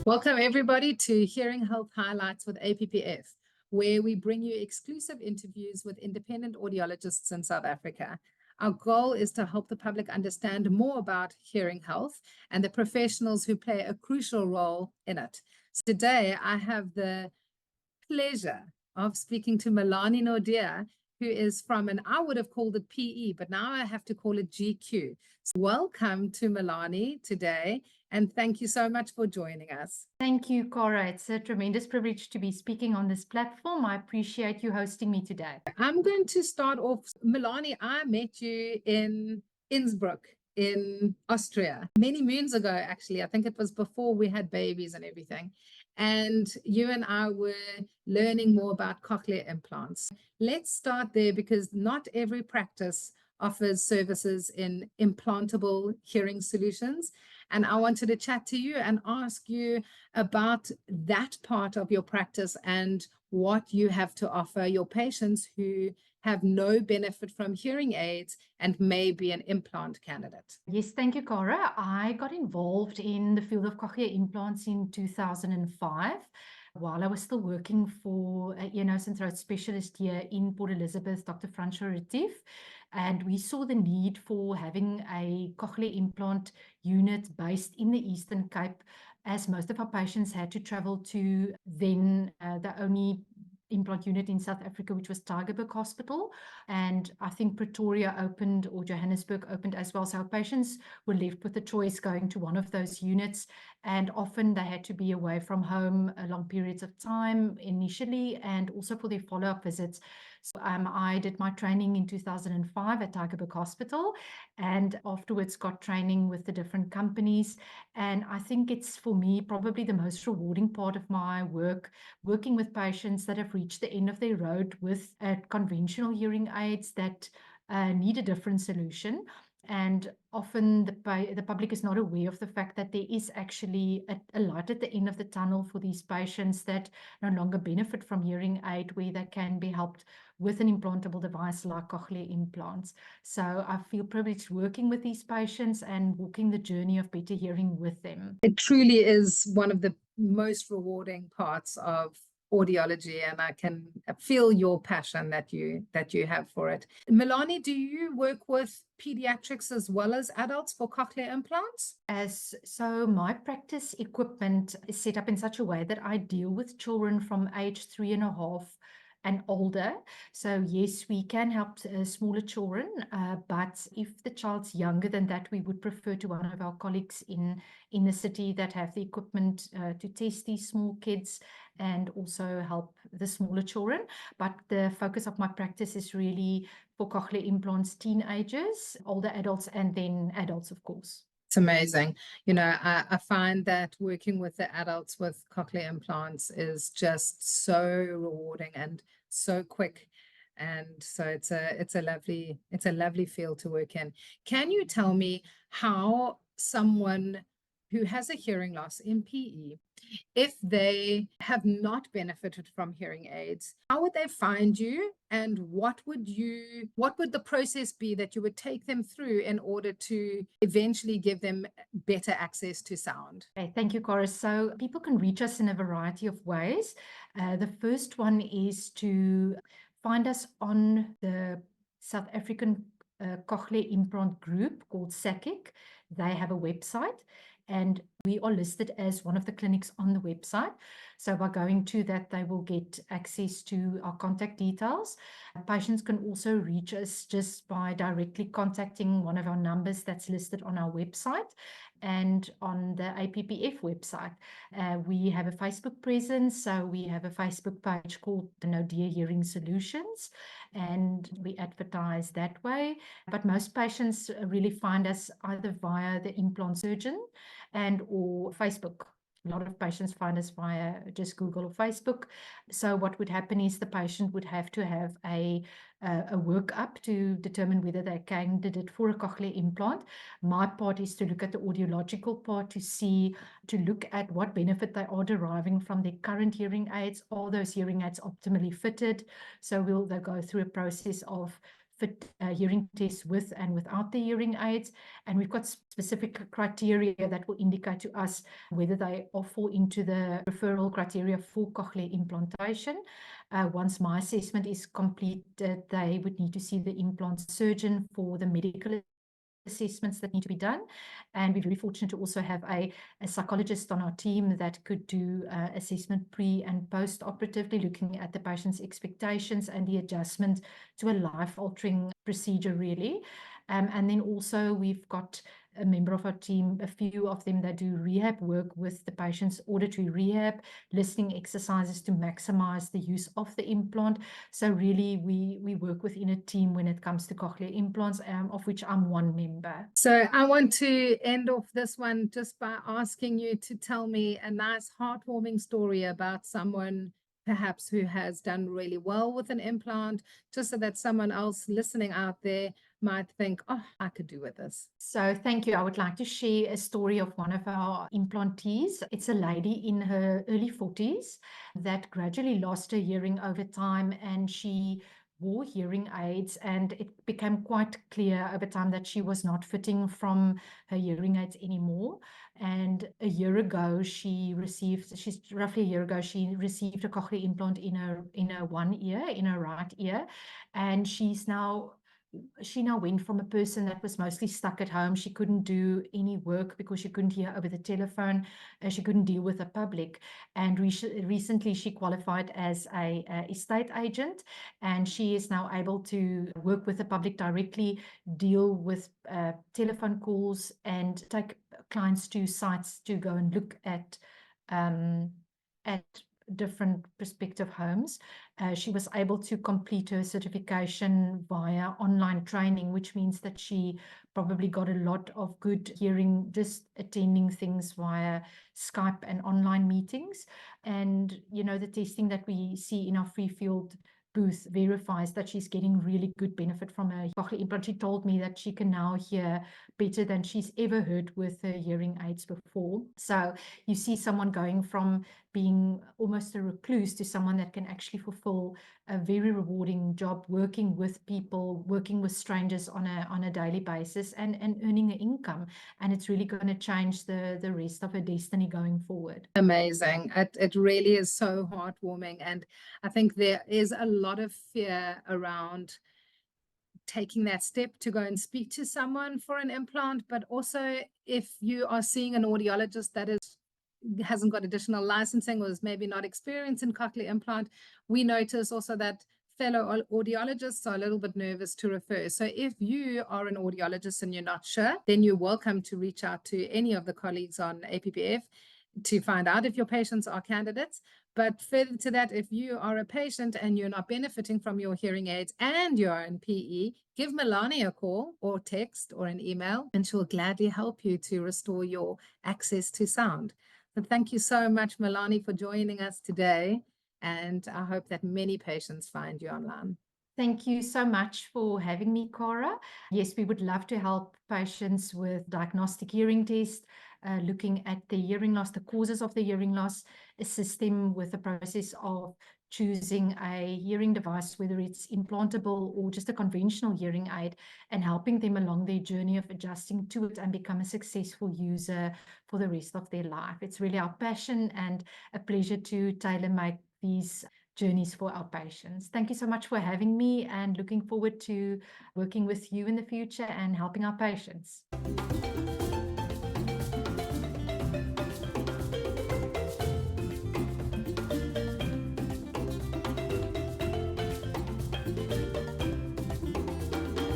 Welcome everybody to Hearing Health Highlights with APPF, where we bring you exclusive interviews with independent audiologists in South Africa. Our goal is to help the public understand more about hearing health and the professionals who play a crucial role in it. So today, I have the pleasure of speaking to Melanie Naude, who is from, and I would have called it PE, but now I have to call it GQ. So welcome to Melanie today, and thank you so much for joining us. Thank you, Cora. It's a tremendous privilege to be speaking on this platform. I appreciate you hosting me today. I'm going to start off. Melanie, I met you in Innsbruck in Austria many moons ago, actually. I think it was before we had babies and everything. And you and I were learning more about cochlear implants. Let's start there because not every practice offers services in implantable hearing solutions. And I wanted to chat to you and ask you about that part of your practice and what you have to offer your patients who have no benefit from hearing aids and may be an implant candidate. Yes, thank you, Cora. I got involved in the field of cochlear implants in 2005 while I was still working for a ear, nose and throat specialist here in Port Elizabeth, Dr. Francois Retief. And we saw the need for having a cochlear implant unit based in the Eastern Cape, as most of our patients had to travel to then the only implant unit in South Africa, which was Tygerberg Hospital. And I think Pretoria opened or Johannesburg opened as well. So our patients were left with the choice going to one of those units. And often they had to be away from home long periods of time initially and also for their follow-up visits. So I did my training in 2005 at Tygerberg Hospital and afterwards got training with the different companies. And I think it's, for me, probably the most rewarding part of my work, working with patients that have reached the end of their road with conventional hearing aids that need a different solution. And often the public is not aware of the fact that there is actually a light at the end of the tunnel for these patients that no longer benefit from hearing aid, where they can be helped with an implantable device like cochlear implants. So I feel privileged working with these patients and walking the journey of better hearing with them. It truly is one of the most rewarding parts of audiology, and I can feel your passion that you have for it. Melanie, do you work with pediatrics as well as adults for cochlear implants? So my practice equipment is set up in such a way that I deal with children from age 3.5 and older. So yes, we can help smaller children, but if the child's younger than that, we would prefer to one of our colleagues in the city that have the equipment to test these small kids and also help the smaller children. But the focus of my practice is really for cochlear implants, teenagers, older adults, and then adults, of course. It's amazing. You know, I find that working with the adults with cochlear implants is just so rewarding and so quick. And so it's a lovely field to work in. Can you tell me how someone who has a hearing loss in PE, if they have not benefited from hearing aids, how would they find you, and what would the process be that you would take them through in order to eventually give them better access to sound? Okay, thank you, Cora. So people can reach us in a variety of ways. The first one is to find us on the South African cochlear implant group called SACIC. They have a website, and we are listed as one of the clinics on the website. So by going to that, they will get access to our contact details. Patients can also reach us just by directly contacting one of our numbers that's listed on our website and on the APPF website. We have a Facebook presence, so we have a Facebook page called the Naude Hearing Solutions, and we advertise that way. But most patients really find us either via the implant surgeon and or Facebook. A lot of patients find us via just Google or Facebook. So what would happen is the patient would have to have a workup to determine whether they're candidate for a cochlear implant. My part is to look at the audiological part to look at what benefit they are deriving from their current hearing aids. Are those hearing aids optimally fitted? So they'll go through a process of fit hearing tests with and without the hearing aids. And we've got specific criteria that will indicate to us whether they all fall into the referral criteria for cochlear implantation. Once my assessment is completed, they would need to see the implant surgeon for the medical assessments that need to be done. And we're very fortunate to also have a psychologist on our team that could do assessment pre and post operatively, looking at the patient's expectations and the adjustment to a life-altering procedure, really. And then also we've got a member of our team, a few of them that do rehab work with the patient's auditory rehab, listening exercises to maximize the use of the implant. So really we work within a team when it comes to cochlear implants, of which I'm one member. So I want to end off this one just by asking you to tell me a nice heartwarming story about someone perhaps who has done really well with an implant, just so that someone else listening out there might think, oh, I could do with this. So thank you. I would like to share a story of one of our implantees. It's a lady in her early 40s that gradually lost her hearing over time, and she wore hearing aids, and it became quite clear over time that she was not fitting from her hearing aids anymore. And a year ago, she's roughly a year ago, she received a cochlear implant in her one ear, in her right ear, and she now went from a person that was mostly stuck at home. She couldn't do any work because she couldn't hear over the telephone. She couldn't deal with the public. And recently she qualified as a estate agent, and she is now able to work with the public directly, deal with telephone calls, and take clients to sites to go and look at different prospective homes. She was able to complete her certification via online training, which means that she probably got a lot of good hearing just attending things via Skype and online meetings. And, the testing that we see in our free field booth verifies that she's getting really good benefit from her cochlear implant. She told me that she can now hear better than she's ever heard with her hearing aids before. So you see someone going from being almost a recluse to someone that can actually fulfill a very rewarding job, working with people, working with strangers on a daily basis, and earning an income. And it's really going to change the rest of her destiny going forward. Amazing. It really is so heartwarming. And I think there is a lot of fear around taking that step to go and speak to someone for an implant. But also, if you are seeing an audiologist that hasn't got additional licensing or is maybe not experienced in cochlear implant, we notice also that fellow audiologists are a little bit nervous to refer. So if you are an audiologist and you're not sure, then you're welcome to reach out to any of the colleagues on APPF to find out if your patients are candidates. But further to that, if you are a patient and you're not benefiting from your hearing aids and you're in PE, give Melanie a call or text or an email, and she'll gladly help you to restore your access to sound. So thank you so much, Melanie, for joining us today. And I hope that many patients find you online. Thank you so much for having me, Cara. Yes, we would love to help patients with diagnostic hearing tests, looking at the hearing loss, the causes of the hearing loss, assist them with the process of choosing a hearing device, whether it's implantable or just a conventional hearing aid, and helping them along their journey of adjusting to it and become a successful user for the rest of their life. It's really our passion and a pleasure to tailor-make these journeys for our patients. Thank you so much for having me, and looking forward to working with you in the future and helping our patients.